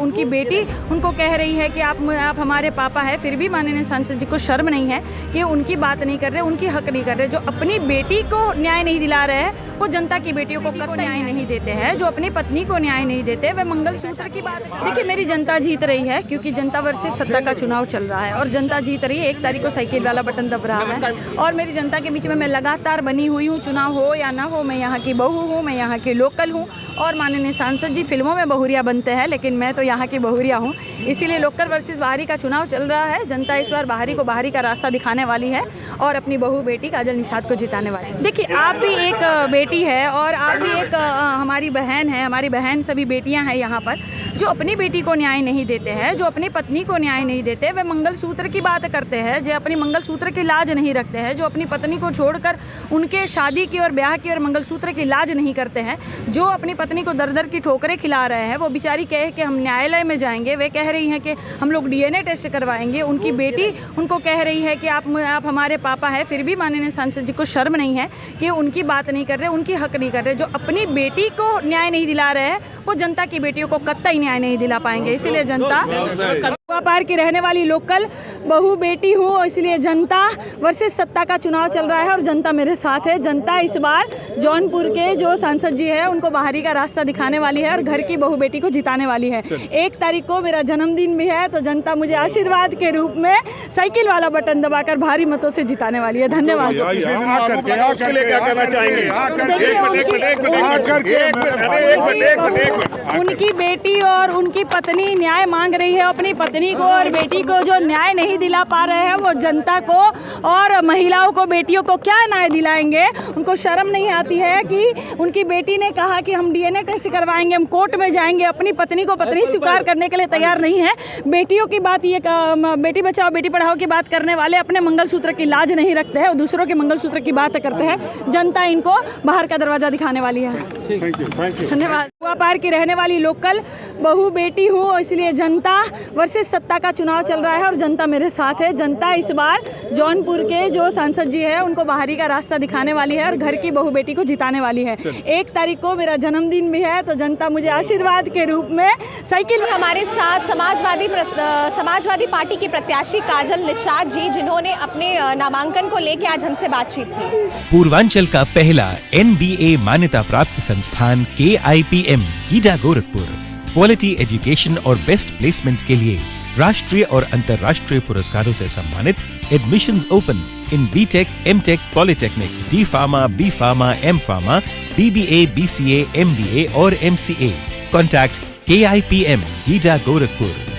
उनकी बेटी उनको कह रही है कि आप हमारे पापा हैं, फिर भी माननीय सांसद जी को शर्म नहीं है कि उनकी बात नहीं कर रहे, उनकी हक नहीं कर रहे। जो अपनी बेटी को न्याय नहीं दिला रहे हैं वो जनता की बेटियों को कतई न्याय नहीं देते हैं। जो अपनी पत्नी को न्याय नहीं देते वे मंगलसूत्र की बात। देखिए, मेरी जनता जीत रही है क्योंकि जनता वर्सेस सत्ता का चुनाव चल रहा है और जनता जीत रही है। 1 तारीख को साइकिल वाला बटन दब रहा है और मेरी जनता के बीच में मैं लगातार बनी हुई हूँ। चुनाव हो या ना हो, मैं यहाँ की बहू हूँ, मैं यहाँ की लोकल हूँ। और माननीय सांसद जी फिल्मों में बहुरिया बनते हैं, लेकिन मैं तो यहाँ की बहुरिया हूँ। इसीलिए लोकल वर्सेस बाहरी का चुनाव चल रहा है। जनता इस बार बाहरी को बाहरी का रास्ता दिखाने वाली है और अपनी बहू बेटी काजल निषाद को जिताने वाली है। देखिए, आप भी एक बेटी है और आप भी एक हमारी बहन है। हमारी बहन सभी बेटियां हैं यहाँ पर जो अपनी बेटी को न्याय नहीं देते हैं, जो अपनी पत्नी को न्याय नहीं देते। वे मंगलसूत्र की बात करते हैं, जो अपनी मंगलसूत्र की लाज नहीं रखते हैं, जो अपनी पत्नी को छोड़कर उनके शादी की और ब्याह की और मंगलसूत्र की लाज नहीं करते हैं, जो अपनी पत्नी को दर दर की ठोकरें खिला रहे हैं। वो बेचारी कहे कि हम न्यायालय में जाएंगे, वे कह रही हैं कि हम लोग DNA टेस्ट करवाएंगे। उनकी बेटी उनको कह रही है कि आप हमारे पापा हैं, फिर भी माननीय सांसद जी को शर्म नहीं है कि उनकी बात नहीं कर रहे, उनकी हक नहीं कर रहे। जो अपनी बेटी को न्याय नहीं दिला रहे हैं वो जनता की बेटियों को कतई न्याय नहीं दिला पाएंगे। इसीलिए जनता पार की रहने वाली लोकल बहू बेटी हूँ, इसलिए जनता वर्सेस सत्ता का चुनाव चल रहा है और जनता मेरे साथ है। जनता इस बार जौनपुर के जो सांसद जी है उनको बाहरी का रास्ता दिखाने वाली है और घर की बहू बेटी को जिताने वाली है। 1 तारीख को मेरा जन्मदिन भी है, तो जनता मुझे आशीर्वाद के रूप में साइकिल वाला बटन दबाकर भारी मतों से जिताने वाली है। धन्यवाद। उनकी बेटी और उनकी पत्नी न्याय मांग रही है। अपनी पत्नी को और बेटी को जो न्याय नहीं दिला पा रहे हैं वो जनता को और महिलाओं को, बेटियों को क्या न्याय दिलाएंगे। उनको शर्म नहीं आती है कि उनकी बेटी ने कहा कि हम DNA टेस्ट करवाएंगे, हम कोर्ट में जाएंगे। अपनी पत्नी को पत्नी स्वीकार करने के लिए तैयार नहीं है। बेटियों की बात, ये बेटी बचाओ बेटी पढ़ाओ की बात करने वाले अपने मंगलसूत्र की लाज नहीं रखते हैं और दूसरों के मंगलसूत्र की बात करते हैं। जनता इनको बाहर का दरवाजा दिखाने वाली है। धन्यवाद। पार की रहने वाली लोकल बहू बेटी हूँ, इसलिए जनता वर्सेस सत्ता का चुनाव चल रहा है और जनता मेरे साथ है। जनता इस बार जौनपुर के जो सांसद जी है उनको बाहरी का रास्ता दिखाने वाली है और घर की बहू बेटी को जिताने वाली है। 1 तारीख को मेरा जन्मदिन भी है, तो जनता मुझे आशीर्वाद के रूप में साइकिल। हमारे साथ समाजवादी पार्टी की प्रत्याशी काजल निषाद जी, जिन्होंने अपने नामांकन को लेकर आज हमसे बातचीत की। पूर्वांचल का पहला NBA मान्यता प्राप्त संस्थान KIPM GIDA Gorakhpur quality education और बेस्ट प्लेसमेंट के लिए राष्ट्रीय और अंतर्राष्ट्रीय पुरस्कारों से सम्मानित। Admissions open in BTech, MTech, Polytechnic, D Pharma, B Pharma, M Pharma, BBA, BCA, MBA और MCA. Contact KIPM GIDA Gorakhpur.